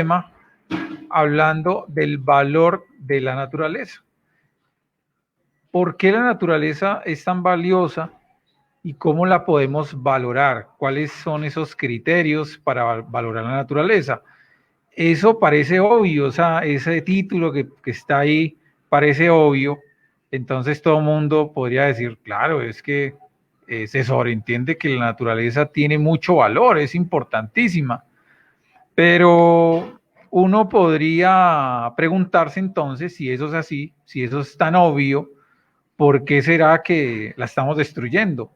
tema hablando del valor de la naturaleza. ¿Por qué la naturaleza es tan valiosa y cómo la podemos valorar? ¿Cuáles son esos criterios para valorar la naturaleza? Eso parece obvio, o sea, ese título que está ahí parece obvio, entonces todo el mundo podría decir, claro, es que se sobreentiende que la naturaleza tiene mucho valor, es importantísima, pero uno podría preguntarse entonces si eso es así, si eso es tan obvio, ¿por qué será que la estamos destruyendo?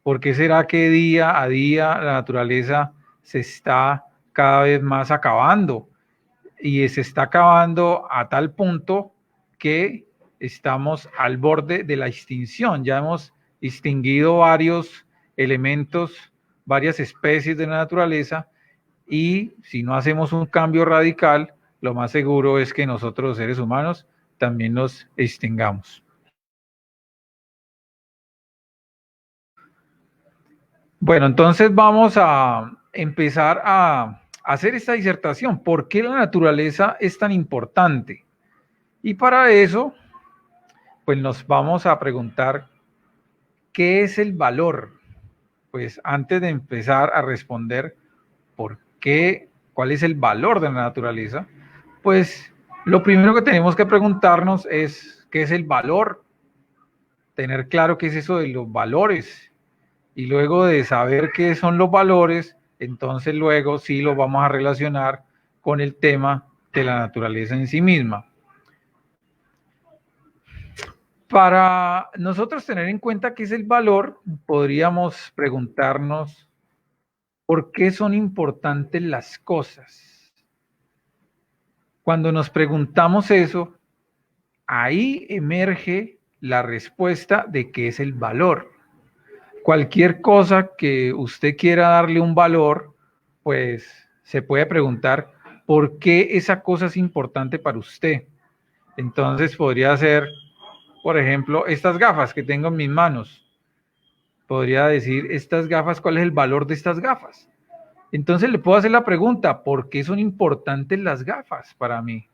¿Por qué será que día a día la naturaleza se está cada vez más acabando? Y se está acabando a tal punto que estamos al borde de la extinción. Ya hemos extinguido varios elementos, varias especies de la naturaleza, y si no hacemos un cambio radical, lo más seguro es que nosotros los seres humanos también nos extingamos. Bueno, entonces vamos a empezar a hacer esta disertación. ¿Por qué la naturaleza es tan importante? Y para eso, pues nos vamos a preguntar, ¿qué es el valor? Pues antes de empezar a responder por qué, cuál es el valor de la naturaleza, pues lo primero que tenemos que preguntarnos es, ¿qué es el valor? Tener claro qué es eso de los valores. Y luego de saber qué son los valores, entonces luego sí lo vamos a relacionar con el tema de la naturaleza en sí misma. Para nosotros tener en cuenta qué es el valor, podríamos preguntarnos por qué son importantes las cosas. Cuando nos preguntamos eso, ahí emerge la respuesta de qué es el valor. Cualquier cosa que usted quiera darle un valor, pues se puede preguntar por qué esa cosa es importante para usted. Entonces podría ser, por ejemplo, estas gafas que tengo en mis manos. Podría decir, estas gafas, ¿cuál es el valor de estas gafas? Entonces le puedo hacer la pregunta, ¿por qué son importantes las gafas para mí?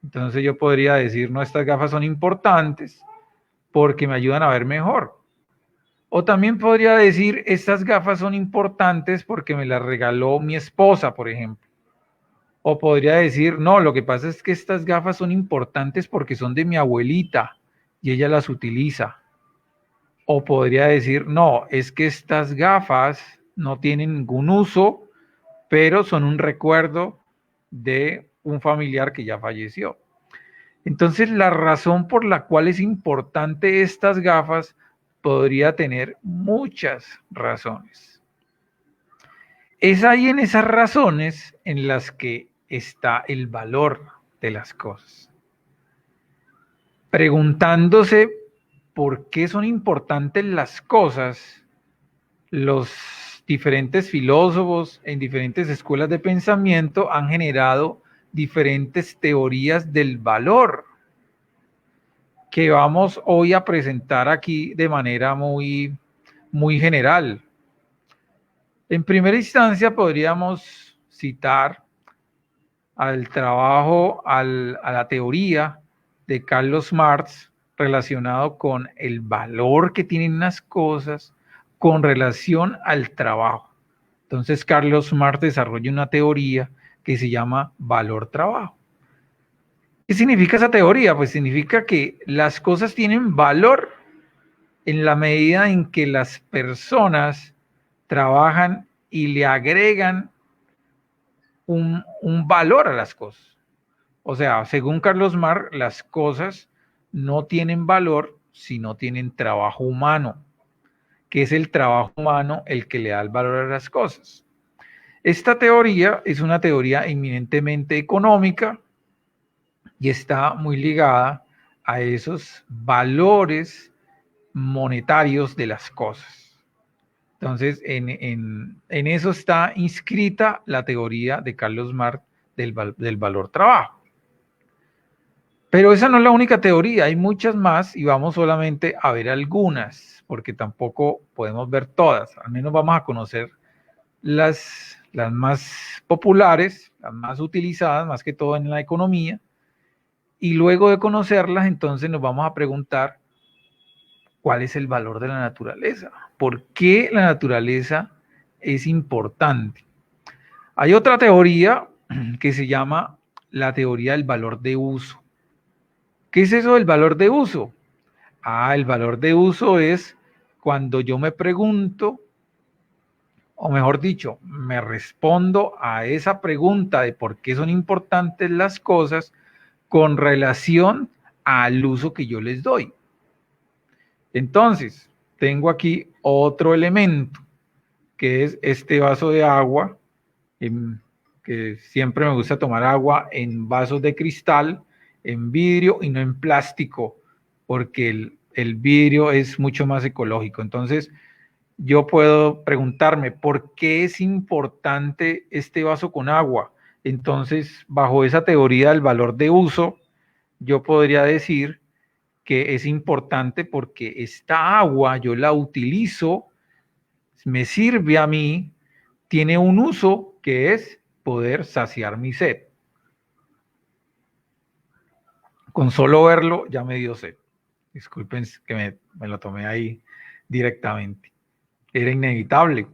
Entonces yo podría decir, no, estas gafas son importantes porque me ayudan a ver mejor. O también podría decir, estas gafas son importantes porque me las regaló mi esposa, por ejemplo. O podría decir, no, lo que pasa es que estas gafas son importantes porque son de mi abuelita y ella las utiliza. O podría decir, no, es que estas gafas no tienen ningún uso, pero son un recuerdo de un familiar que ya falleció. Entonces, la razón por la cual es importante estas gafas podría tener muchas razones. Es ahí en esas razones en las que está el valor de las cosas. Preguntándose por qué son importantes las cosas, los diferentes filósofos en diferentes escuelas de pensamiento han generado diferentes teorías del valor que vamos hoy a presentar aquí de manera muy general. En primera instancia podríamos citar al trabajo, a la teoría de Carlos Marx relacionado con el valor que tienen las cosas con relación al trabajo. Entonces Carlos Marx desarrolla una teoría que se llama valor-trabajo. ¿Qué significa esa teoría? Pues significa que las cosas tienen valor en la medida en que las personas trabajan y le agregan un valor a las cosas. O sea, según Carlos Marx, las cosas no tienen valor si no tienen trabajo humano, que es el trabajo humano el que le da el valor a las cosas. Esta teoría es una teoría eminentemente económica y está muy ligada a esos valores monetarios de las cosas. Entonces, en eso está inscrita la teoría de Carlos Marx del valor trabajo. Pero esa no es la única teoría, hay muchas más y vamos solamente a ver algunas, porque tampoco podemos ver todas, al menos vamos a conocer las las más populares, las más utilizadas, más que todo en la economía, y luego de conocerlas, entonces nos vamos a preguntar cuál es el valor de la naturaleza, por qué la naturaleza es importante. Hay otra teoría que se llama la teoría del valor de uso. ¿Qué es eso del valor de uso? El valor de uso es cuando yo me pregunto, o mejor dicho, me respondo a esa pregunta de por qué son importantes las cosas con relación al uso que yo les doy. Entonces, tengo aquí otro elemento, que es este vaso de agua, que siempre me gusta tomar agua en vasos de cristal, en vidrio y no en plástico, porque el vidrio es mucho más ecológico. Entonces, yo puedo preguntarme, ¿por qué es importante este vaso con agua? Entonces, bajo esa teoría del valor de uso, yo podría decir que es importante porque esta agua yo la utilizo, me sirve a mí, tiene un uso que es poder saciar mi sed. Con solo verlo ya me dio sed. Disculpen que me lo tomé ahí directamente. Era inevitable.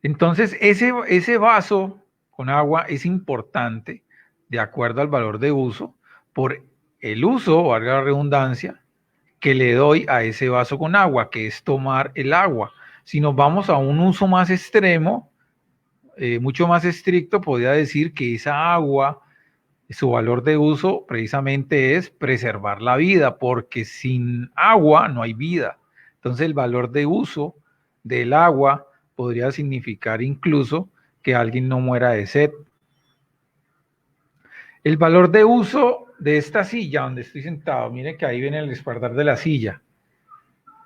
Entonces, ese vaso con agua es importante de acuerdo al valor de uso por el uso, valga la redundancia, que le doy a ese vaso con agua, que es tomar el agua. Si nos vamos a un uso más extremo, mucho más estricto, podría decir que esa agua, su valor de uso precisamente es preservar la vida, porque sin agua no hay vida. Entonces el valor de uso del agua podría significar incluso que alguien no muera de sed. El valor de uso de esta silla donde estoy sentado, mire que ahí viene el respaldar de la silla.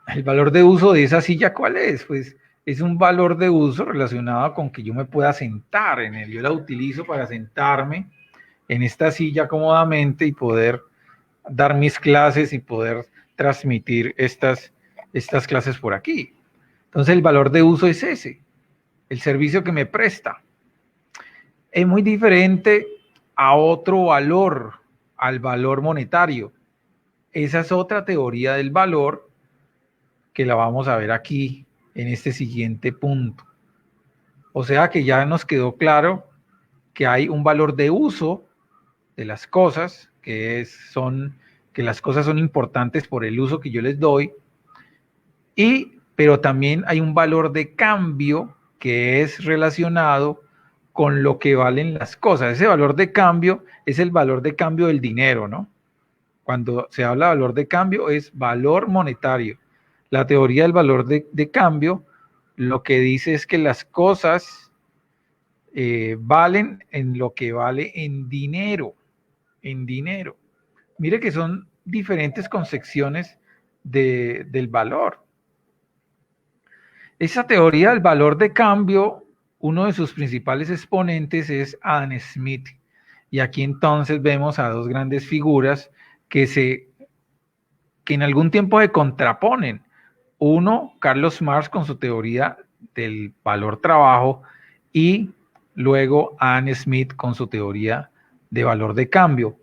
El valor de uso de esa silla, ¿cuál es? Pues es un valor de uso relacionado con que yo me pueda sentar en él. Yo la utilizo para sentarme en esta silla cómodamente y poder dar mis clases y poder transmitir estas clases por aquí. Entonces el valor de uso es ese, el servicio que me presta. Es muy diferente a otro valor, al valor monetario. Esa es otra teoría del valor que la vamos a ver aquí en este siguiente punto. O sea que ya nos quedó claro que hay un valor de uso de las cosas, que las cosas son importantes por el uso que yo les doy, pero también hay un valor de cambio que es relacionado con lo que valen las cosas. Ese valor de cambio es el valor de cambio del dinero, ¿no? Cuando se habla de valor de cambio es valor monetario. La teoría del valor de cambio lo que dice es que las cosas valen en lo que vale en dinero, en dinero. Mire que son diferentes concepciones del valor. Esa teoría del valor de cambio, uno de sus principales exponentes es Adam Smith. Y aquí entonces vemos a dos grandes figuras que en algún tiempo se contraponen. Uno, Carlos Marx con su teoría del valor trabajo y luego Adam Smith con su teoría de valor de cambio.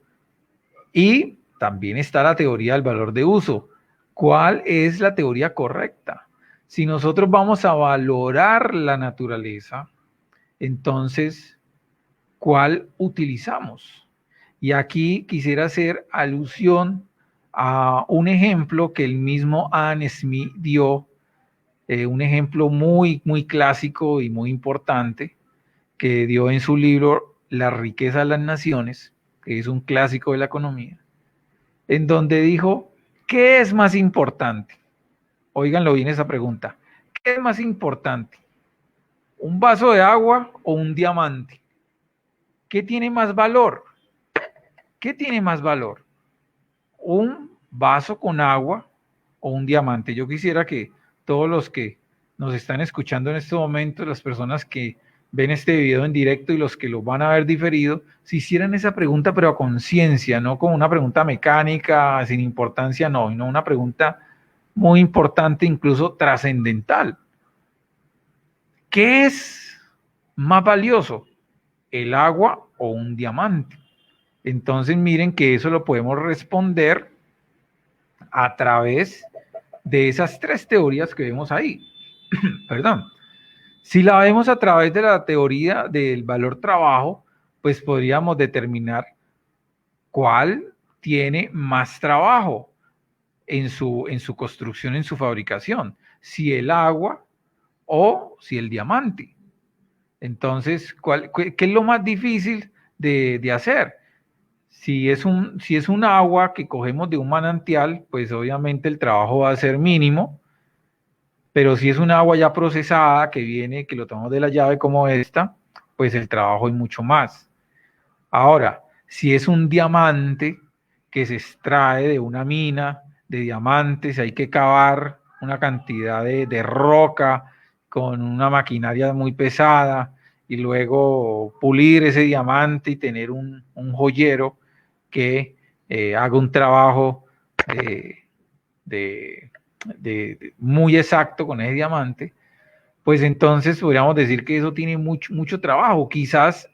Y también está la teoría del valor de uso. ¿Cuál es la teoría correcta? Si nosotros vamos a valorar la naturaleza, entonces, ¿cuál utilizamos? Y aquí quisiera hacer alusión a un ejemplo que el mismo Adam Smith dio, un ejemplo muy, muy clásico y muy importante, que dio en su libro La riqueza de las naciones, que es un clásico de la economía, en donde dijo, ¿qué es más importante? Óiganlo bien esa pregunta. ¿Qué es más importante? ¿Un vaso de agua o un diamante? ¿Qué tiene más valor? ¿Qué tiene más valor? ¿Un vaso con agua o un diamante? Yo quisiera que todos los que nos están escuchando en este momento, las personas que ven este video en directo y los que lo van a ver diferido, se hicieran esa pregunta pero a conciencia, no como una pregunta mecánica, sin importancia, no, sino una pregunta muy importante, incluso trascendental. ¿Qué es más valioso, el agua o un diamante? Entonces miren que eso lo podemos responder a través de esas tres teorías que vemos ahí. Perdón. Si la vemos a través de la teoría del valor trabajo, pues podríamos determinar cuál tiene más trabajo en su construcción, en su fabricación, si el agua o si el diamante. Entonces, ¿qué es lo más difícil de hacer? Si es un agua que cogemos de un manantial, pues obviamente el trabajo va a ser mínimo, pero si es un agua ya procesada que viene, que lo tomamos de la llave como esta, pues el trabajo es mucho más. Ahora, si es un diamante que se extrae de una mina de diamantes, hay que cavar una cantidad de roca con una maquinaria muy pesada y luego pulir ese diamante y tener un joyero que haga un trabajo de, muy exacto con ese diamante, pues entonces podríamos decir que eso tiene mucho trabajo. Quizás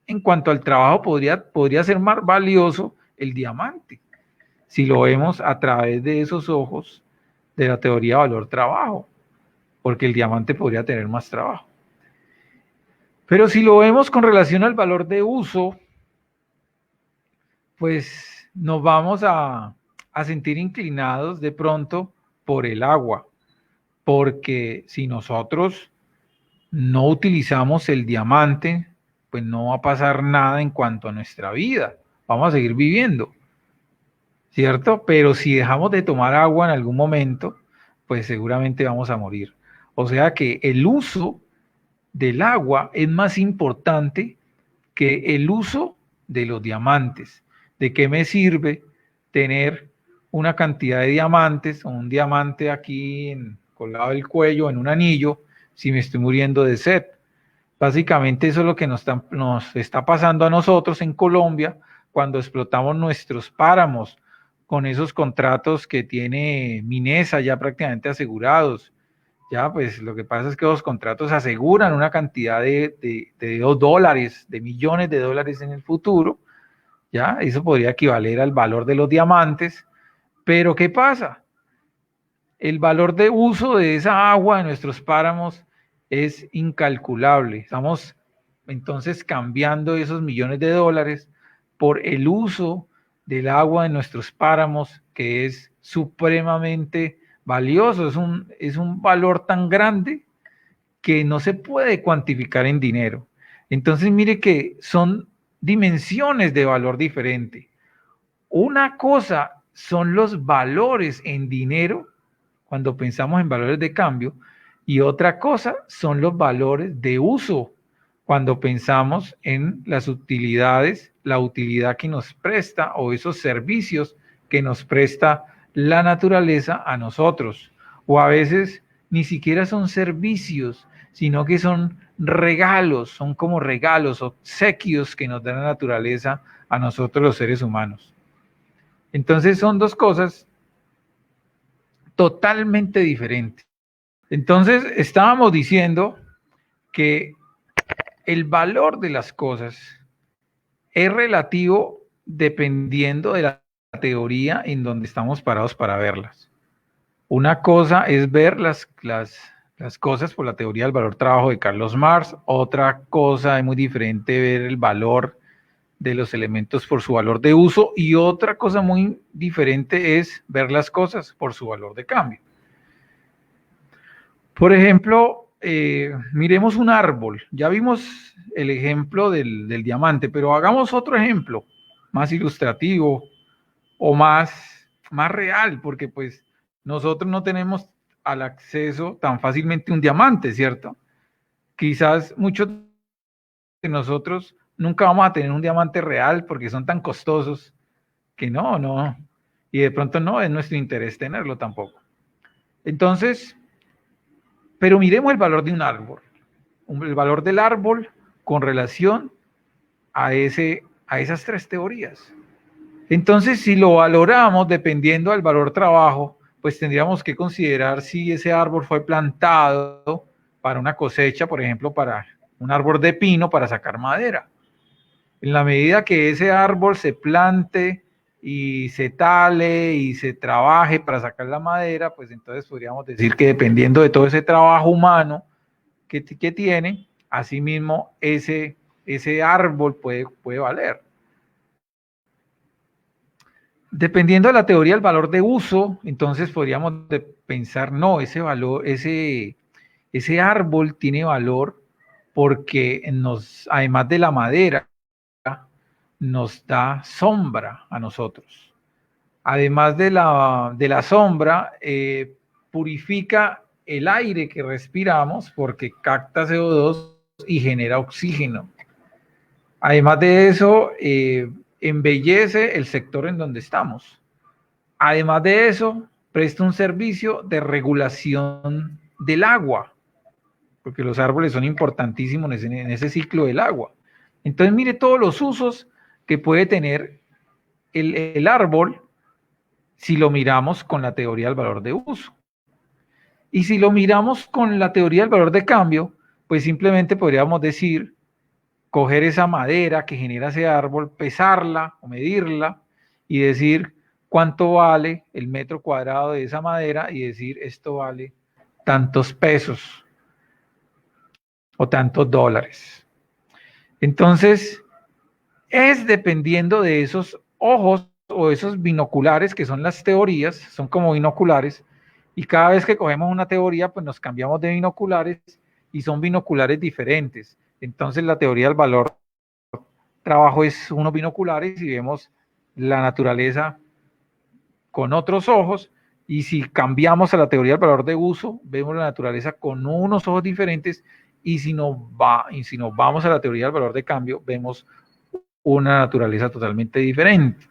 en cuanto al trabajo podría ser más valioso el diamante, si lo vemos a través de esos ojos de la teoría valor-trabajo, porque el diamante podría tener más trabajo. Pero si lo vemos con relación al valor de uso, pues nos vamos a sentir inclinados de pronto por el agua, porque si nosotros no utilizamos el diamante, pues no va a pasar nada en cuanto a nuestra vida, vamos a seguir viviendo, ¿cierto? Pero si dejamos de tomar agua en algún momento, pues seguramente vamos a morir. O sea que el uso del agua es más importante que el uso de los diamantes. ¿De qué me sirve tener una cantidad de diamantes o un diamante aquí colgado del cuello en un anillo si me estoy muriendo de sed? Básicamente eso es lo que nos está pasando a nosotros en Colombia cuando explotamos nuestros páramos con esos contratos que tiene Minesa ya prácticamente asegurados. Ya, pues lo que pasa es que los contratos aseguran una cantidad de dólares, de millones de dólares en el futuro. Ya, eso podría equivaler al valor de los diamantes. Pero ¿qué pasa? El valor de uso de esa agua de nuestros páramos es incalculable. Estamos entonces cambiando esos millones de dólares por el uso del agua de nuestros páramos, que es supremamente valioso. Es un valor tan grande que no se puede cuantificar en dinero. Entonces, mire que son dimensiones de valor diferente. Una cosa son los valores en dinero cuando pensamos en valores de cambio, y otra cosa son los valores de uso cuando pensamos en las utilidades, la utilidad que nos presta o esos servicios que nos presta la naturaleza a nosotros. O a veces ni siquiera son servicios, sino que son regalos, son como regalos, obsequios que nos da la naturaleza a nosotros los seres humanos. Entonces son dos cosas totalmente diferente. Entonces, estábamos diciendo que el valor de las cosas es relativo dependiendo de la teoría en donde estamos parados para verlas. Una cosa es ver las cosas por la teoría del valor trabajo de Carlos Marx, otra cosa es muy diferente ver el valor de los elementos por su valor de uso, y otra cosa muy diferente es ver las cosas por su valor de cambio. Por ejemplo, miremos un árbol. Ya vimos el ejemplo del diamante, pero hagamos otro ejemplo más ilustrativo o más real, porque pues nosotros no tenemos al acceso tan fácilmente un diamante, ¿cierto? Quizás muchos de nosotros nunca vamos a tener un diamante real porque son tan costosos que no, y de pronto no es nuestro interés tenerlo tampoco. Entonces, pero miremos el valor de un árbol, el valor del árbol con relación a esas tres teorías. Entonces, si lo valoramos dependiendo del valor trabajo, pues tendríamos que considerar si ese árbol fue plantado para una cosecha, por ejemplo, para un árbol de pino para sacar madera. En la medida que ese árbol se plante y se tale y se trabaje para sacar la madera, pues entonces podríamos decir que dependiendo de todo ese trabajo humano que tiene, asimismo ese árbol puede valer. Dependiendo de la teoría del valor de uso, entonces podríamos pensar, no, ese valor, ese árbol tiene valor porque además de la madera, nos da sombra a nosotros. Además de la sombra, purifica el aire que respiramos porque capta CO2 y genera oxígeno. Además de eso, embellece el sector en donde estamos. Además de eso, presta un servicio de regulación del agua, porque los árboles son importantísimos en ese ciclo del agua. Entonces, mire todos los usos que puede tener el árbol si lo miramos con la teoría del valor de uso. Y si lo miramos con la teoría del valor de cambio, pues simplemente podríamos decir, coger esa madera que genera ese árbol, pesarla o medirla y decir cuánto vale el metro cuadrado de esa madera y decir esto vale tantos pesos o tantos dólares. Entonces, es dependiendo de esos ojos o esos binoculares que son las teorías, son como binoculares, y cada vez que cogemos una teoría, pues nos cambiamos de binoculares y son binoculares diferentes. Entonces la teoría del valor trabajo es unos binoculares y vemos la naturaleza con otros ojos, y si cambiamos a la teoría del valor de uso, vemos la naturaleza con unos ojos diferentes, y si nos vamos a la teoría del valor de cambio, vemos una naturaleza totalmente diferente.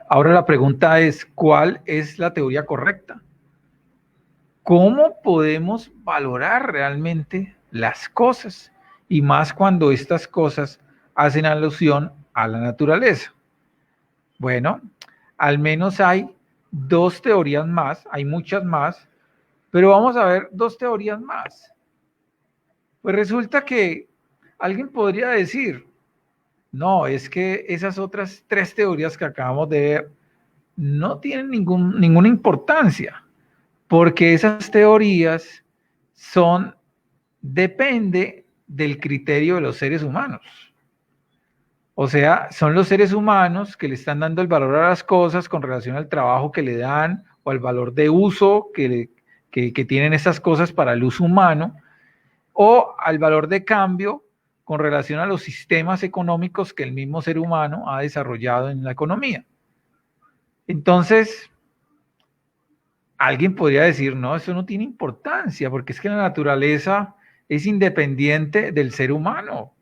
Ahora la pregunta es, ¿cuál es la teoría correcta? ¿Cómo podemos valorar realmente las cosas? Y más cuando estas cosas hacen alusión a la naturaleza. Bueno, al menos hay dos teorías más, hay muchas más, pero vamos a ver dos teorías más. Pues resulta que alguien podría decir, no, es que esas otras tres teorías que acabamos de ver no tienen ninguna importancia, porque esas teorías depende del criterio de los seres humanos. O sea, son los seres humanos que le están dando el valor a las cosas con relación al trabajo que le dan o al valor de uso que tienen estas cosas para el uso humano, o al valor de cambio con relación a los sistemas económicos que el mismo ser humano ha desarrollado en la economía. Entonces, alguien podría decir, no, eso no tiene importancia, porque es que la naturaleza es independiente del ser humano.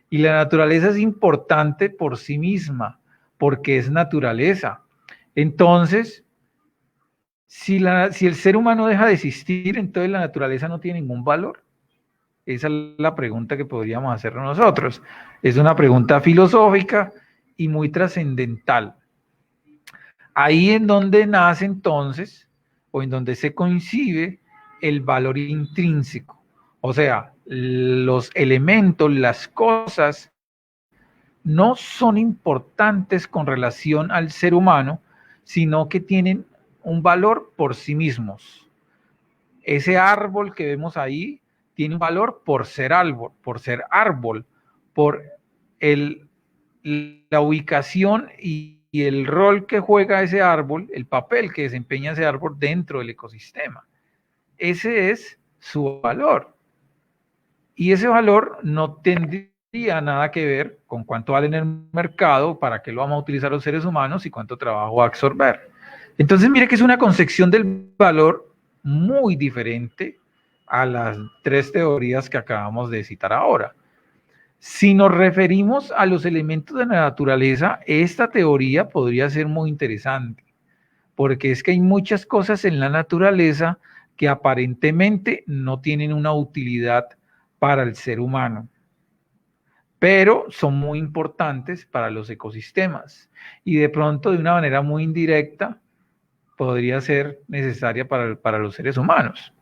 Y la naturaleza es importante por sí misma, porque es naturaleza. Entonces, si el ser humano deja de existir, entonces la naturaleza no tiene ningún valor. Esa es la pregunta que podríamos hacer nosotros. Es una pregunta filosófica y muy trascendental. Ahí en donde nace entonces, o en donde se coincide el valor intrínseco. O sea, los elementos, las cosas, no son importantes con relación al ser humano, sino que tienen un valor por sí mismos. Ese árbol que vemos ahí tiene un valor por ser árbol, por la ubicación y el rol que juega ese árbol, el papel que desempeña ese árbol dentro del ecosistema. Ese es su valor. Y ese valor no tendría nada que ver con cuánto vale en el mercado, para qué lo vamos a utilizar los seres humanos y cuánto trabajo va a absorber. Entonces, mire que es una concepción del valor muy diferente a las tres teorías que acabamos de citar ahora. Si nos referimos a los elementos de la naturaleza, esta teoría podría ser muy interesante, porque es que hay muchas cosas en la naturaleza que aparentemente no tienen una utilidad para el ser humano, pero son muy importantes para los ecosistemas y de pronto de una manera muy indirecta podría ser necesaria para los seres humanos.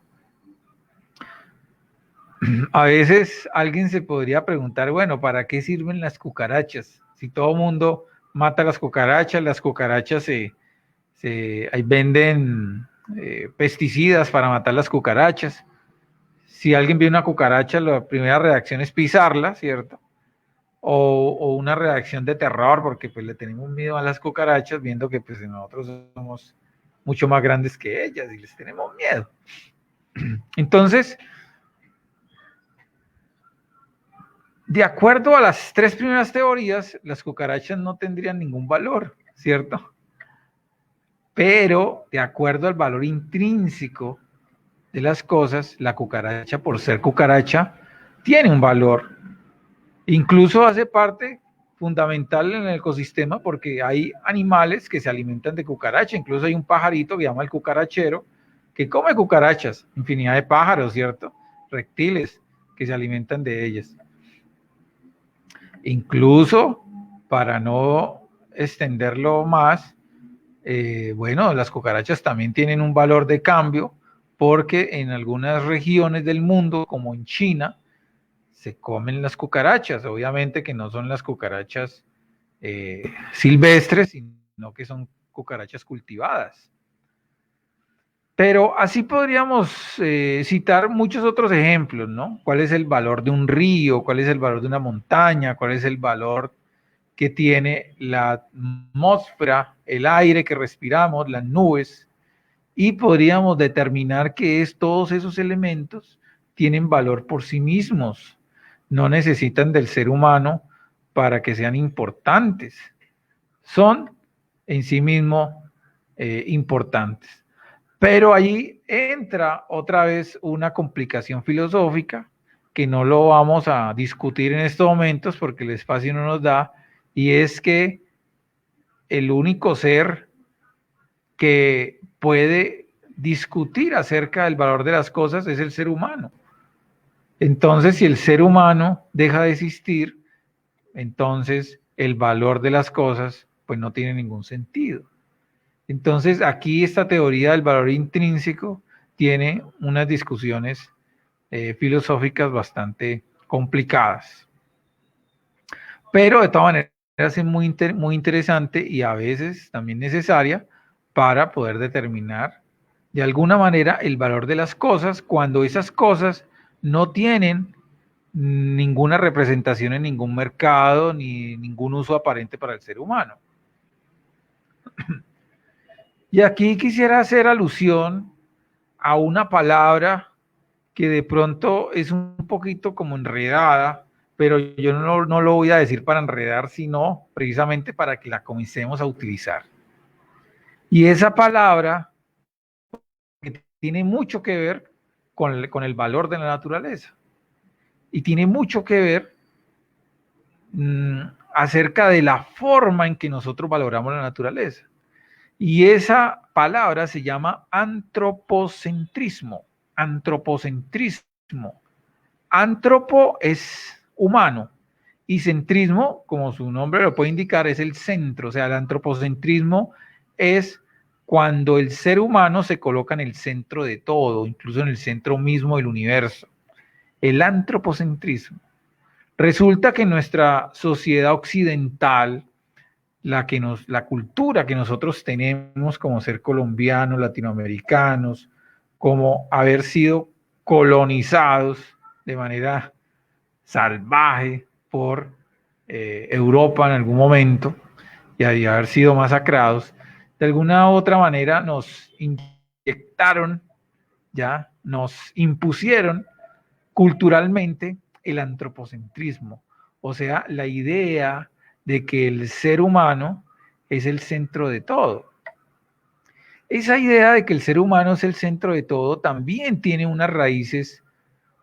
A veces alguien se podría preguntar, bueno, ¿para qué sirven las cucarachas? Si todo el mundo mata las cucarachas ahí venden pesticidas para matar las cucarachas. Si alguien ve una cucaracha, la primera reacción es pisarla, ¿cierto? O una reacción de terror, porque pues le tenemos miedo a las cucarachas, viendo que pues nosotros somos mucho más grandes que ellas y les tenemos miedo. Entonces, de acuerdo a las tres primeras teorías, las cucarachas no tendrían ningún valor, ¿cierto? Pero de acuerdo al valor intrínseco de las cosas, la cucaracha, por ser cucaracha, tiene un valor. Incluso hace parte fundamental en el ecosistema porque hay animales que se alimentan de cucaracha. Incluso hay un pajarito que se llama el cucarachero que come cucarachas, infinidad de pájaros, ¿cierto? Reptiles que se alimentan de ellas. Incluso, para no extenderlo más, bueno, las cucarachas también tienen un valor de cambio porque en algunas regiones del mundo, como en China, se comen las cucarachas. Obviamente que no son las cucarachas silvestres, sino que son cucarachas cultivadas. Pero así podríamos citar muchos otros ejemplos, ¿no? ¿Cuál es el valor de un río? ¿Cuál es el valor de una montaña? ¿Cuál es el valor que tiene la atmósfera, el aire que respiramos, las nubes? Y podríamos determinar que todos esos elementos tienen valor por sí mismos. No necesitan del ser humano para que sean importantes. Son en sí mismos importantes. Pero ahí entra otra vez una complicación filosófica que no lo vamos a discutir en estos momentos porque el espacio no nos da, y es que el único ser que puede discutir acerca del valor de las cosas es el ser humano. Entonces, si el ser humano deja de existir, entonces el valor de las cosas pues no tiene ningún sentido. Entonces, aquí esta teoría del valor intrínseco tiene unas discusiones filosóficas bastante complicadas. Pero de todas maneras es muy interesante y a veces también necesaria para poder determinar de alguna manera el valor de las cosas cuando esas cosas no tienen ninguna representación en ningún mercado ni ningún uso aparente para el ser humano. Y aquí quisiera hacer alusión a una palabra que de pronto es un poquito como enredada, pero yo no lo voy a decir para enredar, sino precisamente para que la comencemos a utilizar. Y esa palabra que tiene mucho que ver con el valor de la naturaleza. Y tiene mucho que ver acerca de la forma en que nosotros valoramos la naturaleza. Y esa palabra se llama antropocentrismo. Antropocentrismo. Antropo es humano y centrismo, como su nombre lo puede indicar, es el centro. O sea, el antropocentrismo es cuando el ser humano se coloca en el centro de todo, incluso en el centro mismo del universo. El antropocentrismo. Resulta que nuestra sociedad occidental, la cultura que nosotros tenemos como ser colombianos, latinoamericanos, como haber sido colonizados de manera salvaje por Europa en algún momento y haber sido masacrados, de alguna u otra manera nos inyectaron, ya nos impusieron culturalmente el antropocentrismo, o sea, la idea de que el ser humano es el centro de todo. Esa idea de que el ser humano es el centro de todo también tiene unas raíces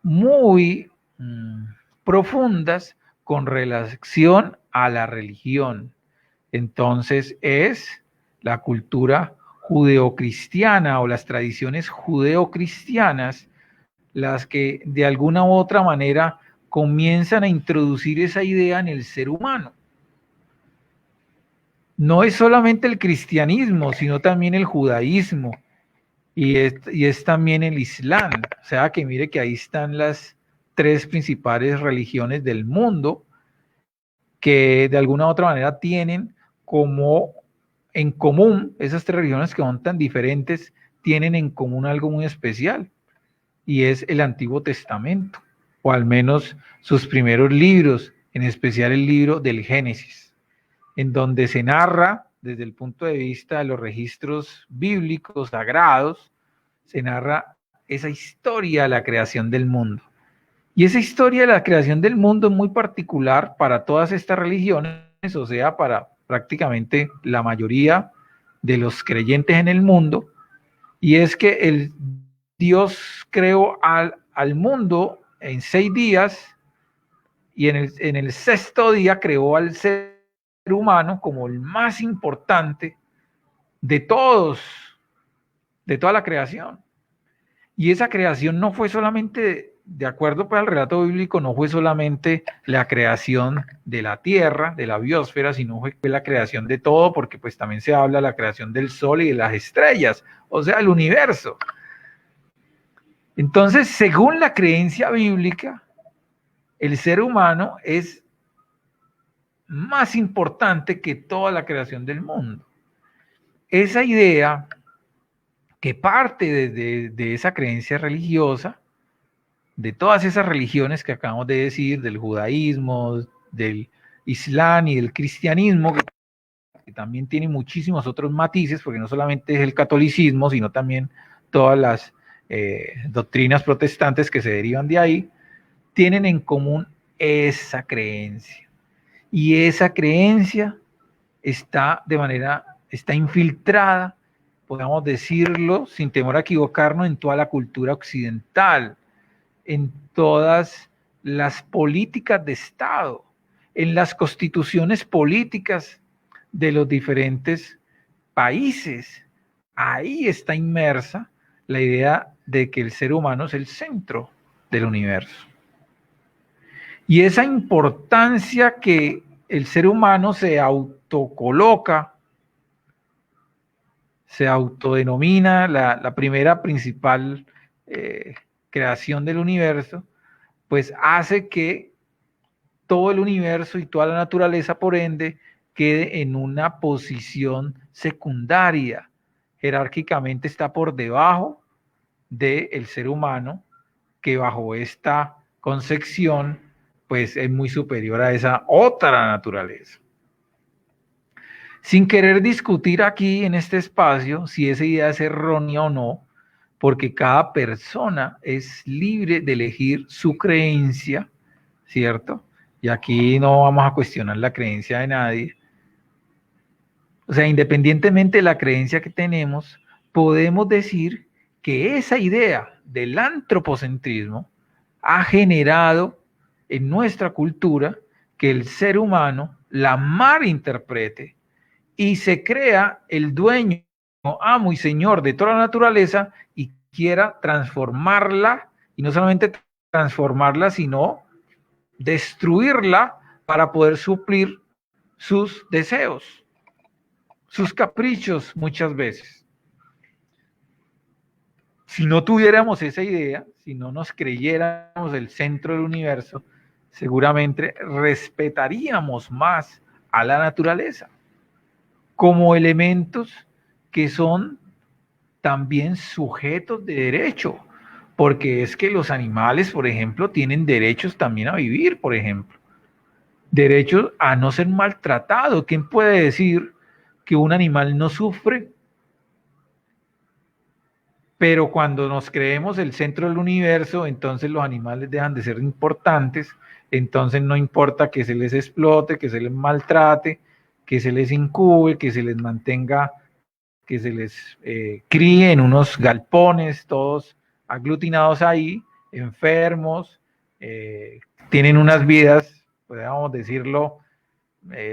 muy profundas con relación a la religión. Entonces es la cultura judeocristiana o las tradiciones judeocristianas las que de alguna u otra manera comienzan a introducir esa idea en el ser humano. No es solamente el cristianismo, sino también el judaísmo y es también el islam. O sea que mire que ahí están las tres principales religiones del mundo que de alguna u otra manera tienen como en común, esas tres religiones que son tan diferentes, tienen en común algo muy especial, y es el Antiguo Testamento, o al menos sus primeros libros, en especial el libro del Génesis, en donde se narra, desde el punto de vista de los registros bíblicos sagrados, se narra esa historia de la creación del mundo. Y esa historia de la creación del mundo es muy particular para todas estas religiones, o sea, para prácticamente la mayoría de los creyentes en el mundo, y es que el Dios creó al mundo en 6 días, y en el sexto día creó al ser humano como el más importante de todos, de toda la creación. Y esa creación no fue solamente, de acuerdo pues al relato bíblico, no fue solamente la creación de la tierra, de la biosfera, sino fue la creación de todo, porque pues también se habla de la creación del sol y de las estrellas, o sea, el universo. Entonces, según la creencia bíblica, el ser humano es más importante que toda la creación del mundo. Esa idea que parte de esa creencia religiosa, de todas esas religiones que acabamos de decir, del judaísmo, del islam y del cristianismo, que también tiene muchísimos otros matices, porque no solamente es el catolicismo, sino también todas las doctrinas protestantes que se derivan de ahí, tienen en común esa creencia. Y esa creencia está está infiltrada, podemos decirlo sin temor a equivocarnos, en toda la cultura occidental, en todas las políticas de Estado, en las constituciones políticas de los diferentes países. Ahí está inmersa la idea de que el ser humano es el centro del universo. Y esa importancia que el ser humano se autocoloca, se autodenomina la primera principal creación del universo, pues hace que todo el universo y toda la naturaleza, por ende, quede en una posición secundaria. Jerárquicamente está por debajo del ser humano, que bajo esta concepción pues es muy superior a esa otra naturaleza. Sin querer discutir aquí en este espacio si esa idea es errónea o no, porque cada persona es libre de elegir su creencia, ¿cierto? Y aquí no vamos a cuestionar la creencia de nadie. O sea, independientemente de la creencia que tenemos, podemos decir que esa idea del antropocentrismo ha generado en nuestra cultura que el ser humano la malinterprete y se crea el dueño, amo y señor de toda la naturaleza y quiera transformarla, y no solamente transformarla, sino destruirla para poder suplir sus deseos, sus caprichos muchas veces. Si no tuviéramos esa idea, si no nos creyéramos el centro del universo, seguramente respetaríamos más a la naturaleza como elementos que son también sujetos de derecho, porque es que los animales, por ejemplo, tienen derechos también a vivir, por ejemplo, derechos a no ser maltratado. ¿Quién puede decir que un animal no sufre? Pero cuando nos creemos el centro del universo, entonces los animales dejan de ser importantes, entonces no importa que se les explote, que se les maltrate, que se les incube, que se les mantenga, que se les críe en unos galpones, todos aglutinados ahí, enfermos, tienen unas vidas, podríamos decirlo,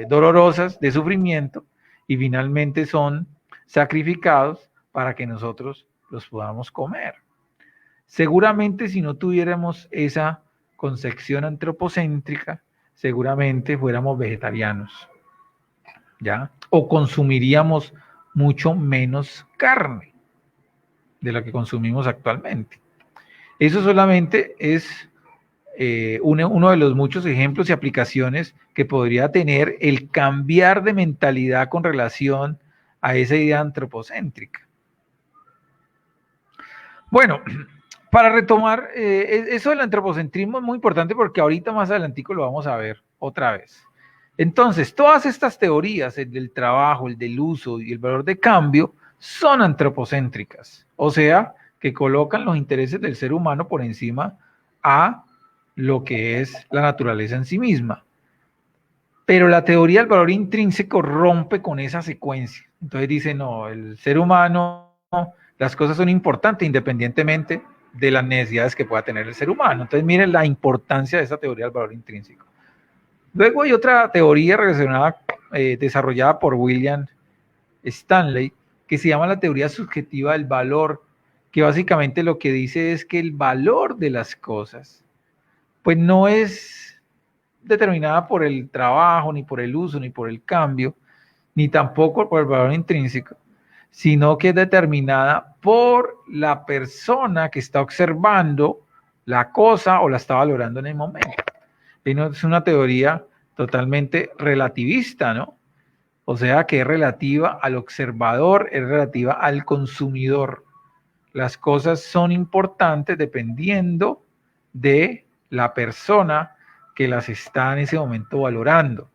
dolorosas, de sufrimiento, y finalmente son sacrificados para que nosotros los podamos comer. Seguramente si no tuviéramos esa concepción antropocéntrica, seguramente fuéramos vegetarianos, ¿ya? O consumiríamos mucho menos carne de la que consumimos actualmente. Eso solamente es uno de los muchos ejemplos y aplicaciones que podría tener el cambiar de mentalidad con relación a esa idea antropocéntrica. Bueno, para retomar, eso del antropocentrismo es muy importante porque ahorita más adelantico lo vamos a ver otra vez. Entonces, todas estas teorías, el del trabajo, el del uso y el valor de cambio, son antropocéntricas, o sea, que colocan los intereses del ser humano por encima a lo que es la naturaleza en sí misma. Pero la teoría del valor intrínseco rompe con esa secuencia. Entonces dice, no, el ser humano, las cosas son importantes independientemente de las necesidades que pueda tener el ser humano. Entonces miren la importancia de esa teoría del valor intrínseco. Luego hay otra teoría relacionada, desarrollada por William Stanley, que se llama la teoría subjetiva del valor, que básicamente lo que dice es que el valor de las cosas, pues no es determinada por el trabajo, ni por el uso, ni por el cambio, ni tampoco por el valor intrínseco, sino que es determinada por la persona que está observando la cosa o la está valorando en el momento. Es una teoría totalmente relativista, ¿no? O sea, que es relativa al observador, es relativa al consumidor. Las cosas son importantes dependiendo de la persona que las está en ese momento valorando.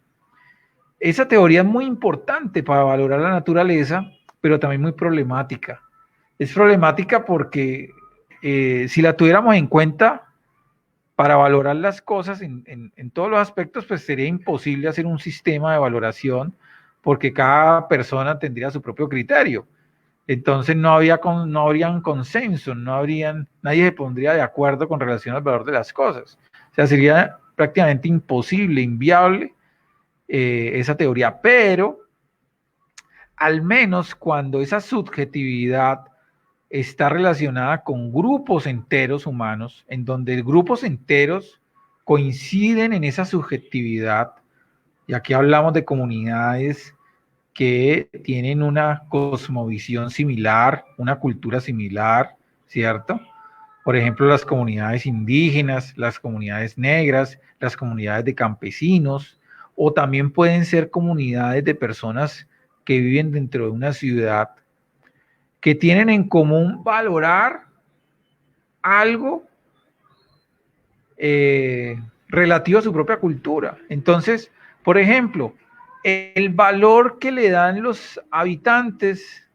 Esa teoría es muy importante para valorar la naturaleza, pero también muy problemática. Es problemática porque si la tuviéramos en cuenta para valorar las cosas en todos los aspectos, pues sería imposible hacer un sistema de valoración porque cada persona tendría su propio criterio. Entonces no habrían consenso, nadie se pondría de acuerdo con relación al valor de las cosas. O sea, sería prácticamente imposible, inviable esa teoría, pero al menos cuando esa subjetividad está relacionada con grupos enteros humanos, en donde grupos enteros coinciden en esa subjetividad, y aquí hablamos de comunidades que tienen una cosmovisión similar, una cultura similar, ¿cierto? Por ejemplo, las comunidades indígenas, las comunidades negras, las comunidades de campesinos, o también pueden ser comunidades de personas que viven dentro de una ciudad, que tienen en común valorar algo relativo a su propia cultura. Entonces, por ejemplo, el valor que le dan los habitantes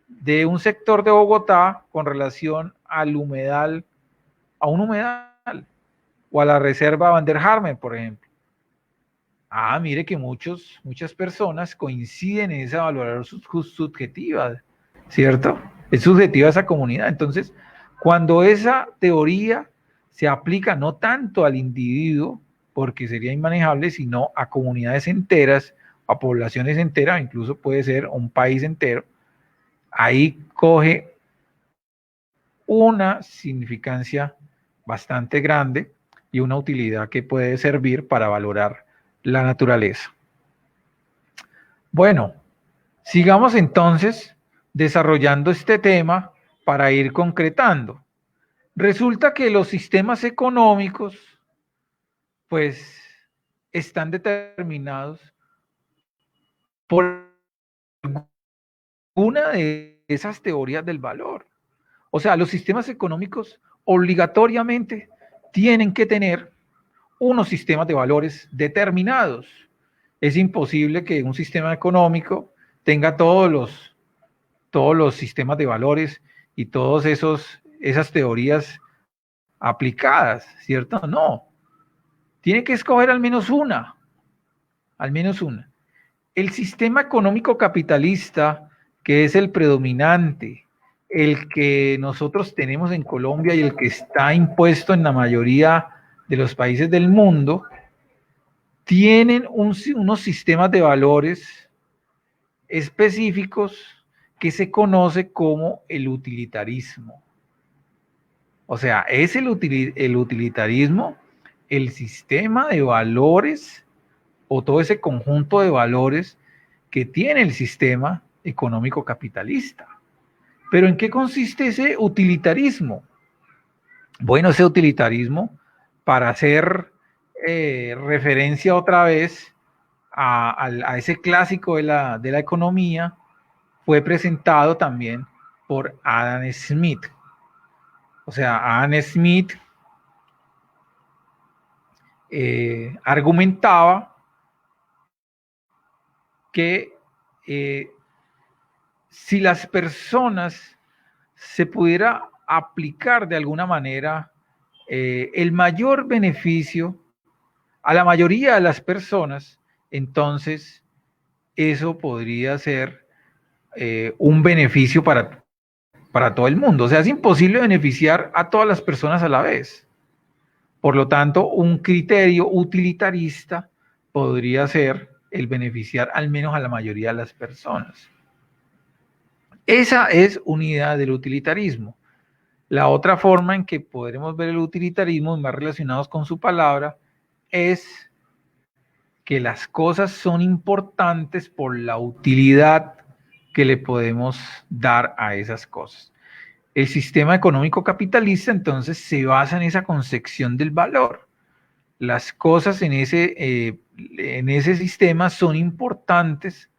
de un sector de Bogotá con relación al humedal, a un humedal, o a la reserva Van der Harmen, por ejemplo. Ah, mire que muchas personas coinciden en esa valoración subjetiva, ¿cierto? Es subjetiva esa comunidad. Entonces, cuando esa teoría se aplica no tanto al individuo, porque sería inmanejable, sino a comunidades enteras, a poblaciones enteras, incluso puede ser un país entero, ahí coge una significancia bastante grande y una utilidad que puede servir para valorar la naturaleza. Bueno, sigamos entonces desarrollando este tema para ir concretando. Resulta que los sistemas económicos, pues, están determinados por una de esas teorías del valor. O sea, los sistemas económicos obligatoriamente tienen que tener unos sistemas de valores determinados. Es imposible que un sistema económico tenga todos los sistemas de valores y todas esas teorías aplicadas, ¿cierto? No. Tiene que escoger al menos una. Al menos una. El sistema económico capitalista, que es el predominante, el que nosotros tenemos en Colombia y el que está impuesto en la mayoría de los países del mundo, tienen unos sistemas de valores específicos que se conoce como el utilitarismo. O sea, es el utilitarismo, el sistema de valores o todo ese conjunto de valores que tiene el sistema económico capitalista. Pero ¿en qué consiste ese utilitarismo? Bueno, ese utilitarismo para hacer referencia otra vez a ese clásico de la economía, fue presentado también por Adam Smith. O sea, Adam Smith argumentaba que si las personas se pudiera aplicar de alguna manera el mayor beneficio a la mayoría de las personas, entonces eso podría ser un beneficio para todo el mundo. O sea, es imposible beneficiar a todas las personas a la vez. Por lo tanto, un criterio utilitarista podría ser el beneficiar al menos a la mayoría de las personas. Esa es una idea del utilitarismo. La otra forma en que podremos ver el utilitarismo, más relacionados con su palabra, es que las cosas son importantes por la utilidad que le podemos dar a esas cosas. El sistema económico capitalista entonces se basa en esa concepción del valor. Las cosas en ese sistema son importantes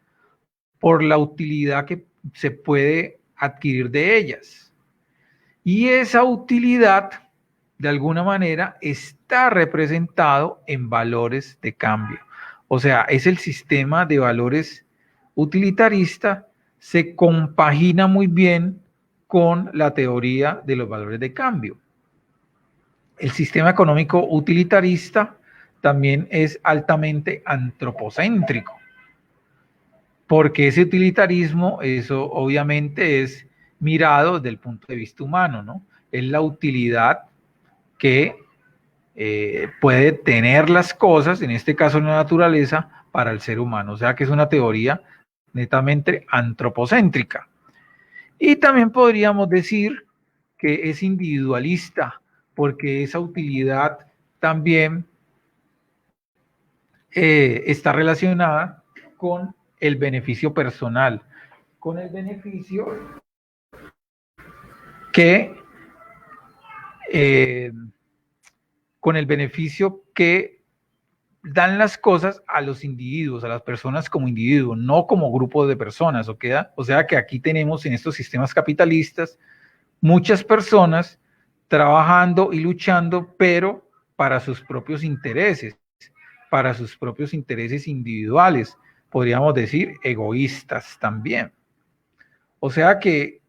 por la utilidad que se puede adquirir de ellas. Y esa utilidad, de alguna manera, está representado en valores de cambio. O sea, es el sistema de valores utilitarista, se compagina muy bien con la teoría de los valores de cambio. El sistema económico utilitarista también es altamente antropocéntrico, porque ese utilitarismo, eso obviamente es mirado desde el punto de vista humano, ¿no? Es la utilidad que puede tener las cosas, en este caso la naturaleza, para el ser humano. O sea que es una teoría netamente antropocéntrica. Y también podríamos decir que es individualista, porque esa utilidad también está relacionada con el beneficio personal, con el beneficio que eh, con el beneficio que dan las cosas a los individuos, a las personas como individuos, no como grupo de personas. O sea que aquí tenemos en estos sistemas capitalistas muchas personas trabajando y luchando, pero para sus propios intereses individuales, podríamos decir egoístas también. O sea que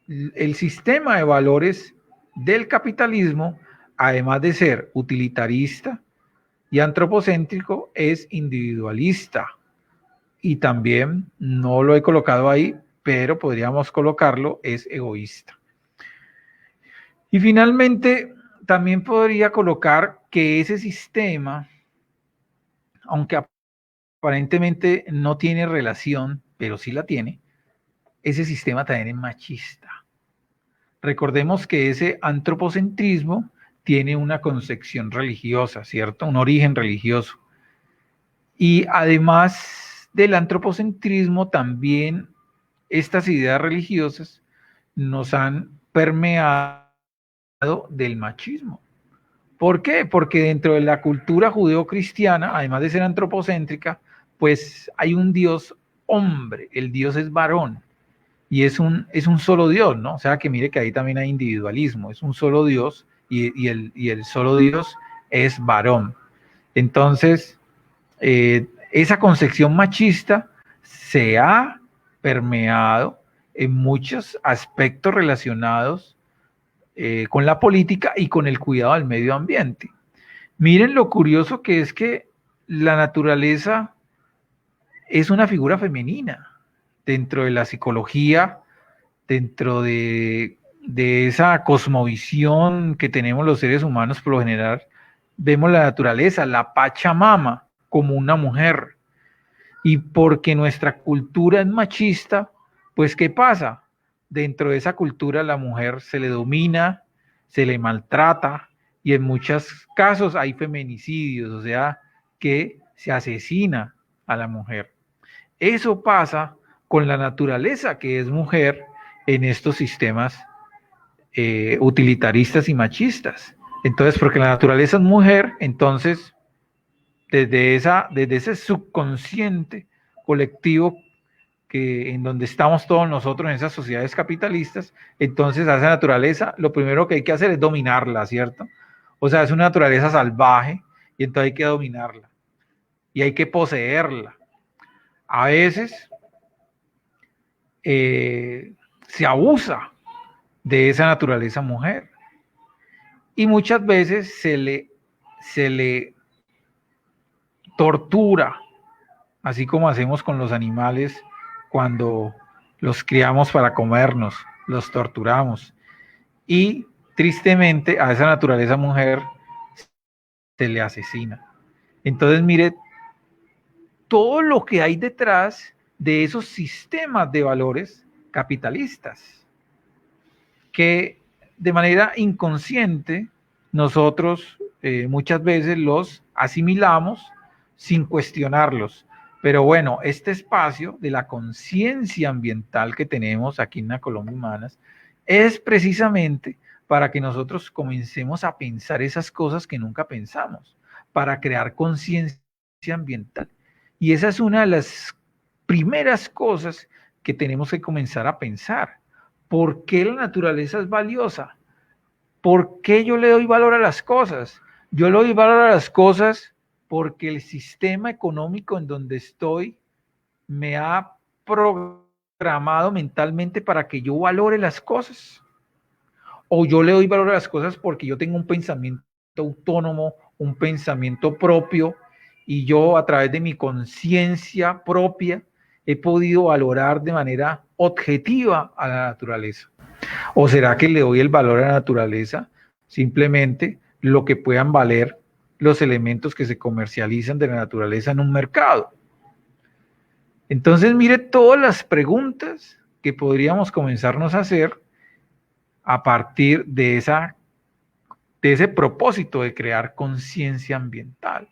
el sistema de valores del capitalismo, además de ser utilitarista y antropocéntrico, es individualista. Y también, no lo he colocado ahí, pero podríamos colocarlo, es egoísta. Y finalmente, también podría colocar que ese sistema, aunque aparentemente no tiene relación, pero sí la tiene, ese sistema también es machista. Recordemos que ese antropocentrismo tiene una concepción religiosa, ¿cierto? Un origen religioso. Y además del antropocentrismo, también estas ideas religiosas nos han permeado del machismo. ¿Por qué? Porque dentro de la cultura judeocristiana, además de ser antropocéntrica, pues hay un Dios hombre, el Dios es varón y es un solo Dios, ¿no? O sea que mire que ahí también hay individualismo, es un solo Dios y el solo Dios es varón. Entonces, esa concepción machista se ha permeado en muchos aspectos relacionados con la política y con el cuidado del medio ambiente. Miren lo curioso que es que la naturaleza es una figura femenina dentro de la psicología, dentro de esa cosmovisión que tenemos los seres humanos por lo general. Vemos la naturaleza, la Pachamama, como una mujer. Y porque nuestra cultura es machista, pues ¿qué pasa? Dentro de esa cultura la mujer se le domina, se le maltrata y en muchos casos hay feminicidios, o sea, que se asesina a la mujer. Eso pasa con la naturaleza que es mujer en estos sistemas utilitaristas y machistas. Entonces, porque la naturaleza es mujer, entonces, desde ese subconsciente colectivo en donde estamos todos nosotros en esas sociedades capitalistas, entonces a esa naturaleza lo primero que hay que hacer es dominarla, ¿cierto? O sea, es una naturaleza salvaje y entonces hay que dominarla y hay que poseerla. A veces se abusa de esa naturaleza mujer y muchas veces se le tortura, así como hacemos con los animales cuando los criamos para comernos, los torturamos. Y tristemente a esa naturaleza mujer se le asesina. Entonces, mire, todo lo que hay detrás de esos sistemas de valores capitalistas, que de manera inconsciente nosotros muchas veces los asimilamos sin cuestionarlos. Pero bueno, este espacio de la conciencia ambiental que tenemos aquí en la Colombia Humanas es precisamente para que nosotros comencemos a pensar esas cosas que nunca pensamos, para crear conciencia ambiental. Y esa es una de las primeras cosas que tenemos que comenzar a pensar. ¿Por qué la naturaleza es valiosa? ¿Por qué yo le doy valor a las cosas? Yo le doy valor a las cosas porque el sistema económico en donde estoy me ha programado mentalmente para que yo valore las cosas. O yo le doy valor a las cosas porque yo tengo un pensamiento autónomo, un pensamiento propio, y yo a través de mi conciencia propia he podido valorar de manera objetiva a la naturaleza. ¿O será que le doy el valor a la naturaleza simplemente lo que puedan valer los elementos que se comercializan de la naturaleza en un mercado? Entonces, mire todas las preguntas que podríamos comenzarnos a hacer a partir de ese propósito de crear conciencia ambiental.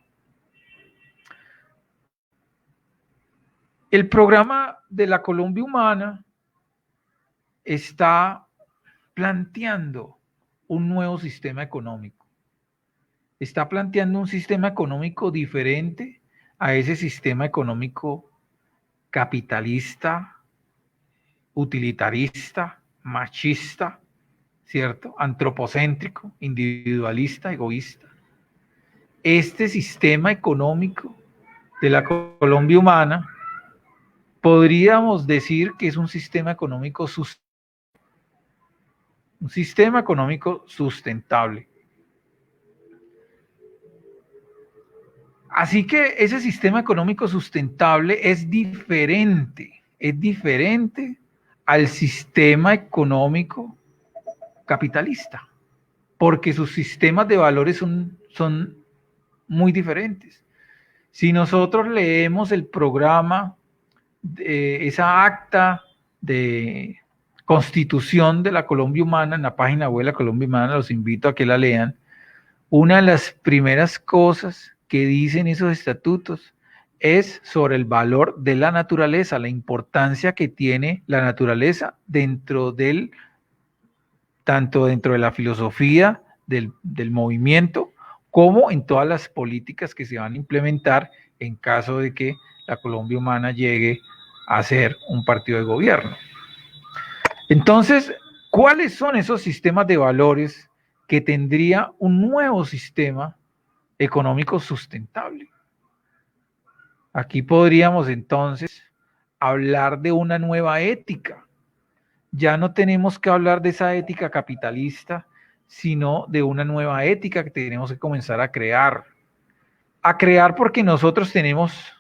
El programa de la Colombia Humana está planteando un nuevo sistema económico. Está planteando un sistema económico diferente a ese sistema económico capitalista, utilitarista, machista, ¿cierto? Antropocéntrico, individualista, egoísta. Este sistema económico de la Colombia Humana podríamos decir que es un sistema económico sustentable. Así que ese sistema económico sustentable es diferente al sistema económico capitalista, porque sus sistemas de valores son muy diferentes. Si nosotros leemos el programa, esa acta de constitución de la Colombia Humana en la página web de la Colombia Humana, los invito a que la lean. Una de las primeras cosas que dicen esos estatutos es sobre el valor de la naturaleza, la importancia que tiene la naturaleza tanto dentro de la filosofía del movimiento, como en todas las políticas que se van a implementar en caso de que la Colombia Humana llegue a ser un partido de gobierno. Entonces, ¿cuáles son esos sistemas de valores que tendría un nuevo sistema económico sustentable? Aquí podríamos entonces hablar de una nueva ética. Ya no tenemos que hablar de esa ética capitalista, sino de una nueva ética que tenemos que comenzar a crear. A crear porque nosotros tenemos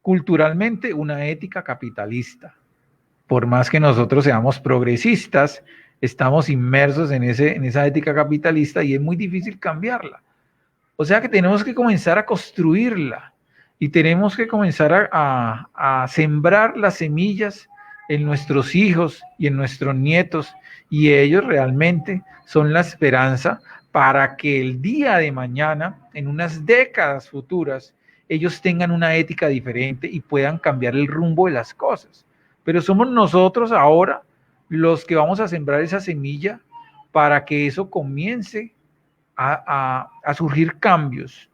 culturalmente una ética capitalista. Por más que nosotros seamos progresistas, estamos inmersos en esa ética capitalista y es muy difícil cambiarla. O sea que tenemos que comenzar a construirla y tenemos que comenzar a sembrar las semillas en nuestros hijos y en nuestros nietos, y ellos realmente son la esperanza para que el día de mañana, en unas décadas futuras, ellos tengan una ética diferente y puedan cambiar el rumbo de las cosas. Pero somos nosotros ahora los que vamos a sembrar esa semilla para que eso comience a surgir cambios.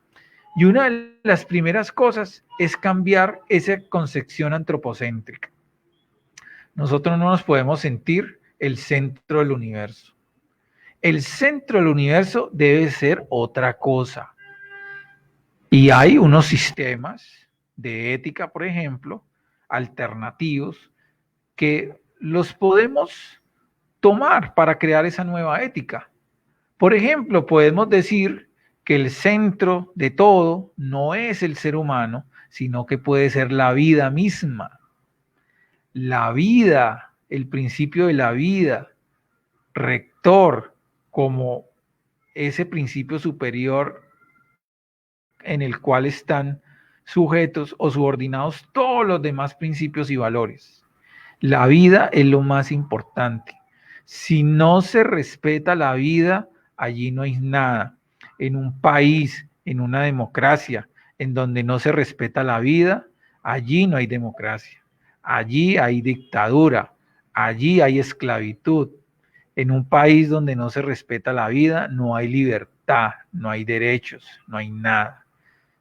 Y una de las primeras cosas es cambiar esa concepción antropocéntrica. Nosotros no nos podemos sentir el centro del universo. El centro del universo debe ser otra cosa. Y hay unos sistemas de ética, por ejemplo, alternativos, que los podemos tomar para crear esa nueva ética. Por ejemplo, podemos decir que el centro de todo no es el ser humano, sino que puede ser la vida misma. La vida, el principio de la vida, rector, como ese principio superior en el cual están sujetos o subordinados todos los demás principios y valores. La vida es lo más importante. Si no se respeta la vida, allí no hay nada. En un país, en una democracia, en donde no se respeta la vida, allí no hay democracia. Allí hay dictadura, allí hay esclavitud. En un país donde no se respeta la vida, no hay libertad, no hay derechos, no hay nada.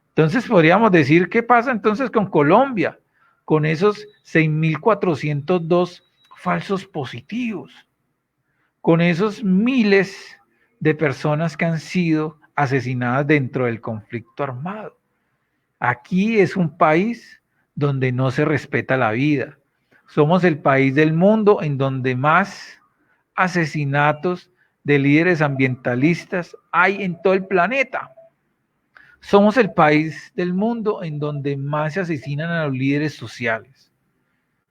Entonces podríamos decir, ¿qué pasa entonces con Colombia? Con esos 6.402 falsos positivos, con esos miles de personas que han sido asesinadas dentro del conflicto armado. Aquí es un país donde no se respeta la vida. Somos el país del mundo en donde más asesinatos de líderes ambientalistas hay en todo el planeta. Somos el país del mundo en donde más se asesinan a los líderes sociales.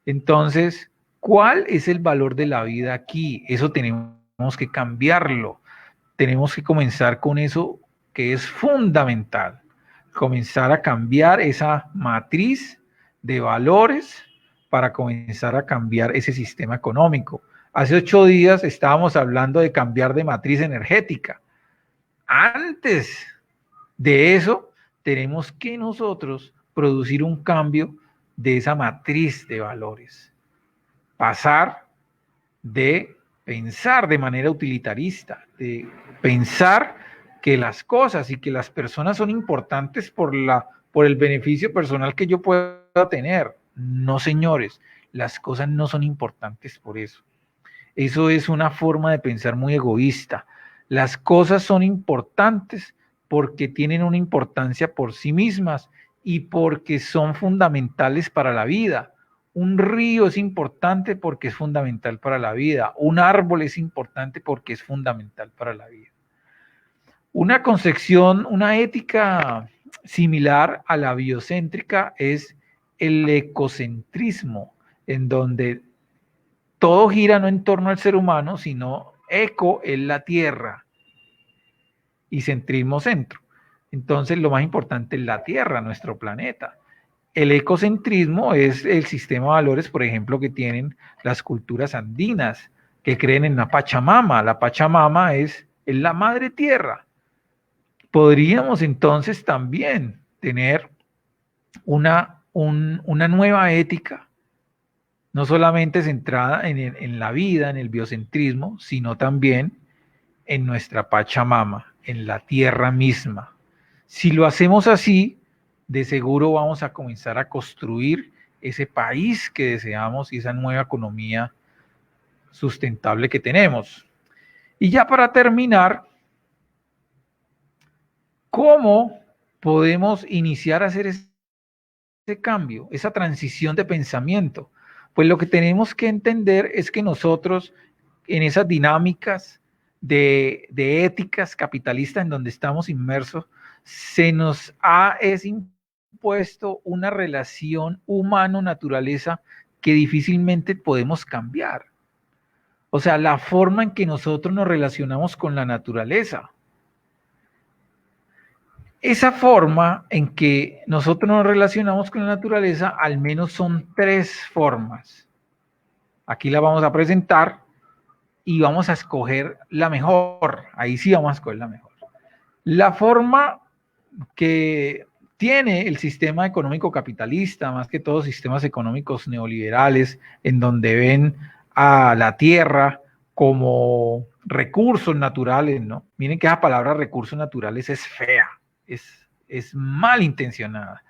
Entonces, ¿cuál es el valor de la vida aquí? Eso tenemos que cambiarlo. Tenemos que comenzar con eso que es fundamental. Comenzar a cambiar esa matriz de valores para comenzar a cambiar ese sistema económico. Hace 8 días estábamos hablando de cambiar de matriz energética. Antes de eso, tenemos que nosotros producir un cambio de esa matriz de valores. Pasar de pensar de manera utilitarista, de pensar que las cosas y que las personas son importantes por el beneficio personal que yo pueda tener. No, señores, las cosas no son importantes por eso. Eso es una forma de pensar muy egoísta. Las cosas son importantes porque tienen una importancia por sí mismas y porque son fundamentales para la vida. Un río es importante porque es fundamental para la vida. Un árbol es importante porque es fundamental para la vida. Una concepción, una ética similar a la biocéntrica es el ecocentrismo, en donde todo gira no en torno al ser humano, sino eco es la tierra y centrismo centro. Entonces lo más importante es la tierra, nuestro planeta. El ecocentrismo es el sistema de valores, por ejemplo, que tienen las culturas andinas, que creen en la Pachamama. La Pachamama es la madre tierra. Podríamos entonces también tener una nueva ética, no solamente centrada en la vida, en el biocentrismo, sino también en nuestra Pachamama, en la tierra misma. Si lo hacemos así, de seguro vamos a comenzar a construir ese país que deseamos y esa nueva economía sustentable que tenemos. Y ya para terminar, ¿cómo podemos iniciar a hacer ese cambio, esa transición de pensamiento? Pues lo que tenemos que entender es que nosotros en esas dinámicas de éticas capitalistas en donde estamos inmersos, se nos ha impuesto una relación humano-naturaleza que difícilmente podemos cambiar. O sea, la forma en que nosotros nos relacionamos con la naturaleza. Esa forma en que nosotros nos relacionamos con la naturaleza, al menos son 3 formas. Aquí la vamos a presentar y vamos a escoger la mejor. Ahí sí vamos a escoger la mejor. La forma que tiene el sistema económico capitalista, más que todo sistemas económicos neoliberales, en donde ven a la tierra como recursos naturales, ¿no? Miren que esa palabra recursos naturales es fea, es malintencionada.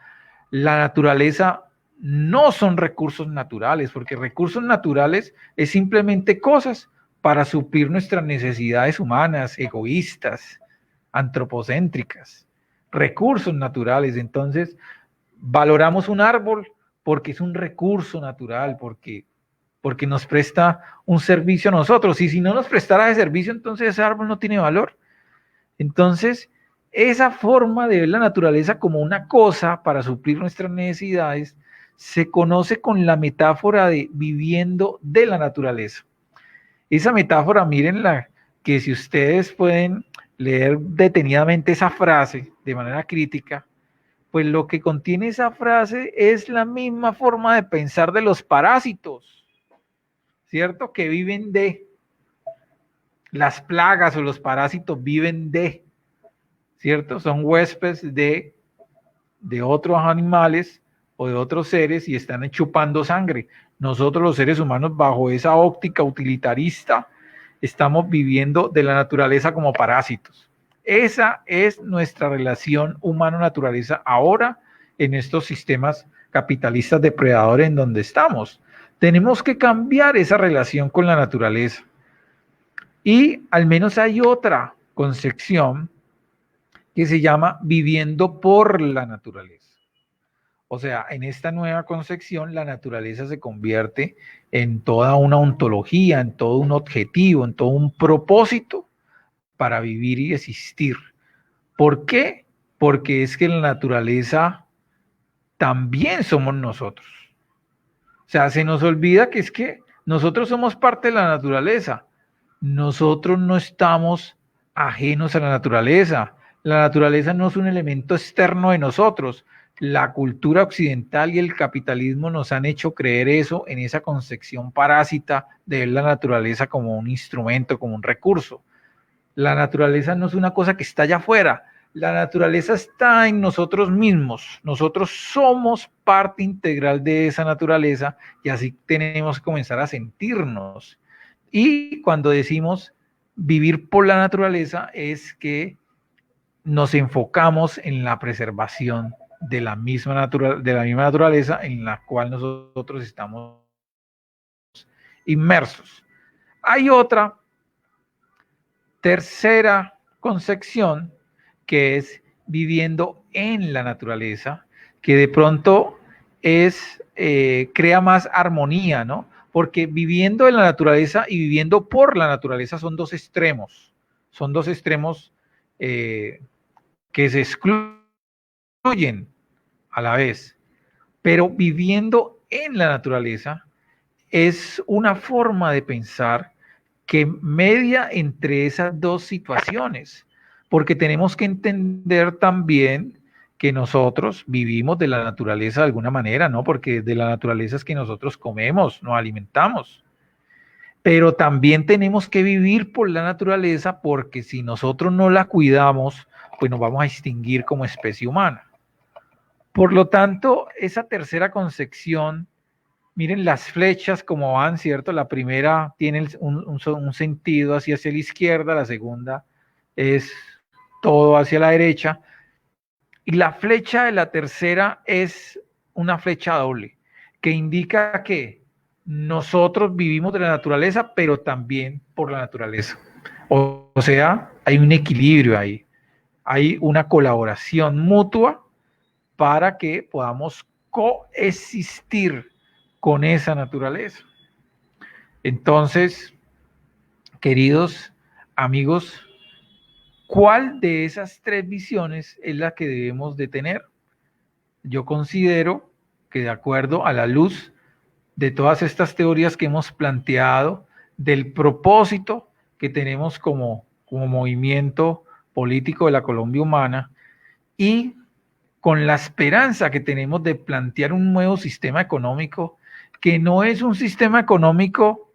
La naturaleza no son recursos naturales, porque recursos naturales es simplemente cosas para suplir nuestras necesidades humanas, egoístas, antropocéntricas. Recursos naturales, entonces, valoramos un árbol porque es un recurso natural, porque nos presta un servicio a nosotros. Y si no nos prestara ese servicio, entonces ese árbol no tiene valor. Entonces, esa forma de ver la naturaleza como una cosa para suplir nuestras necesidades se conoce con la metáfora de viviendo de la naturaleza. Esa metáfora, mírenla, que si ustedes pueden leer detenidamente esa frase de manera crítica, pues lo que contiene esa frase es la misma forma de pensar de los parásitos, ¿cierto? Que viven de las plagas o los parásitos viven de, ¿cierto? Son huéspedes de otros animales o de otros seres y están chupando sangre. Nosotros los seres humanos bajo esa óptica utilitarista estamos viviendo de la naturaleza como parásitos. Esa es nuestra relación humano-naturaleza ahora en estos sistemas capitalistas depredadores en donde estamos. Tenemos que cambiar esa relación con la naturaleza. Y al menos hay otra concepción que se llama viviendo por la naturaleza. O sea, en esta nueva concepción, la naturaleza se convierte en toda una ontología, en todo un objetivo, en todo un propósito para vivir y existir. ¿Por qué? Porque es que la naturaleza también somos nosotros. O sea, se nos olvida que es que nosotros somos parte de la naturaleza. Nosotros no estamos ajenos a la naturaleza. La naturaleza no es un elemento externo de nosotros. La cultura occidental y el capitalismo nos han hecho creer eso en esa concepción parásita de ver la naturaleza como un instrumento, como un recurso. La naturaleza no es una cosa que está allá afuera. La naturaleza está en nosotros mismos. Nosotros somos parte integral de esa naturaleza y así tenemos que comenzar a sentirnos. Y cuando decimos vivir por la naturaleza es que nos enfocamos en la preservación de la misma naturaleza en la cual nosotros estamos inmersos. Hay otra tercera concepción que es viviendo en la naturaleza, que de pronto es crea más armonía, ¿no? Porque viviendo en la naturaleza y viviendo por la naturaleza son dos extremos que se excluyen a la vez, pero viviendo en la naturaleza es una forma de pensar que media entre esas dos situaciones, porque tenemos que entender también que nosotros vivimos de la naturaleza de alguna manera, ¿no? Porque de la naturaleza es que nosotros comemos, nos alimentamos, pero también tenemos que vivir por la naturaleza porque si nosotros no la cuidamos, pues nos vamos a extinguir como especie humana. Por lo tanto, esa tercera concepción, miren las flechas como van, ¿cierto? La primera tiene un sentido hacia la izquierda, la segunda es todo hacia la derecha, y la flecha de la tercera es una flecha doble, que indica que nosotros vivimos de la naturaleza, pero también por la naturaleza. O sea, hay un equilibrio ahí, hay una colaboración mutua para que podamos coexistir con esa naturaleza. Entonces, queridos amigos, ¿cuál de esas tres visiones es la que debemos de tener? Yo considero que de acuerdo a la luz de todas estas teorías que hemos planteado, del propósito que tenemos como movimiento político de la Colombia humana y con la esperanza que tenemos de plantear un nuevo sistema económico que no es un sistema económico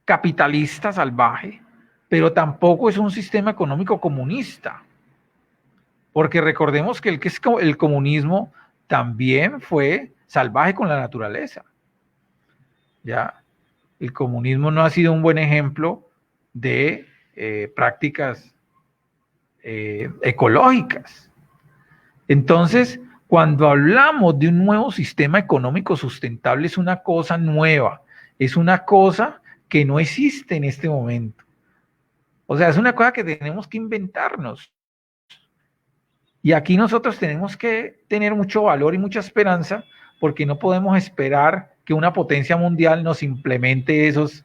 capitalista salvaje, pero tampoco es un sistema económico comunista, porque recordemos que el comunismo también fue salvaje con la naturaleza. ¿Ya? El comunismo no ha sido un buen ejemplo de prácticas ecológicas. Entonces, cuando hablamos de un nuevo sistema económico sustentable, es una cosa nueva, es una cosa que no existe en este momento. O sea, es una cosa que tenemos que inventarnos. Y aquí nosotros tenemos que tener mucho valor y mucha esperanza, porque no podemos esperar que una potencia mundial nos implemente esos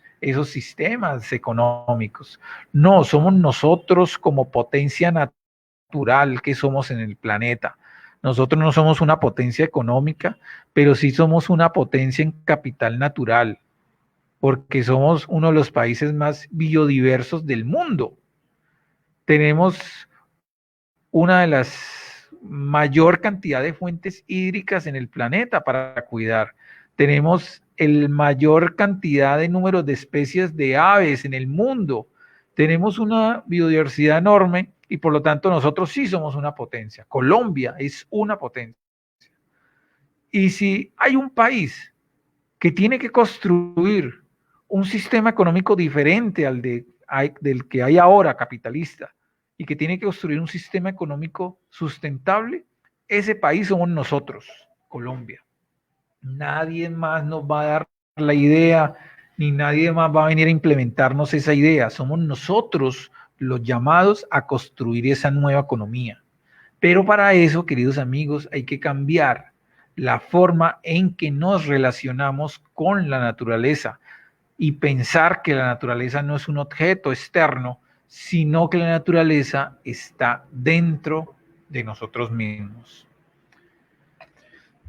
sistemas económicos. No, somos nosotros como potencia natural que somos en el planeta. Nosotros no somos una potencia económica, pero sí somos una potencia en capital natural, porque somos uno de los países más biodiversos del mundo. Tenemos una de las mayor cantidad de fuentes hídricas en el planeta para cuidar. Tenemos el mayor cantidad de números de especies de aves en el mundo. Tenemos una biodiversidad enorme y por lo tanto nosotros sí somos una potencia. Colombia es una potencia. Y si hay un país que tiene que construir un sistema económico diferente del que hay ahora, capitalista, y que tiene que construir un sistema económico sustentable, ese país somos nosotros, Colombia. Nadie más nos va a dar la idea, ni nadie más va a venir a implementarnos esa idea. Somos nosotros los llamados a construir esa nueva economía. Pero para eso, queridos amigos, hay que cambiar la forma en que nos relacionamos con la naturaleza y pensar que la naturaleza no es un objeto externo, sino que la naturaleza está dentro de nosotros mismos.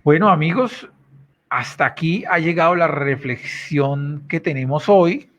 Bueno, amigos, hasta aquí ha llegado la reflexión que tenemos hoy.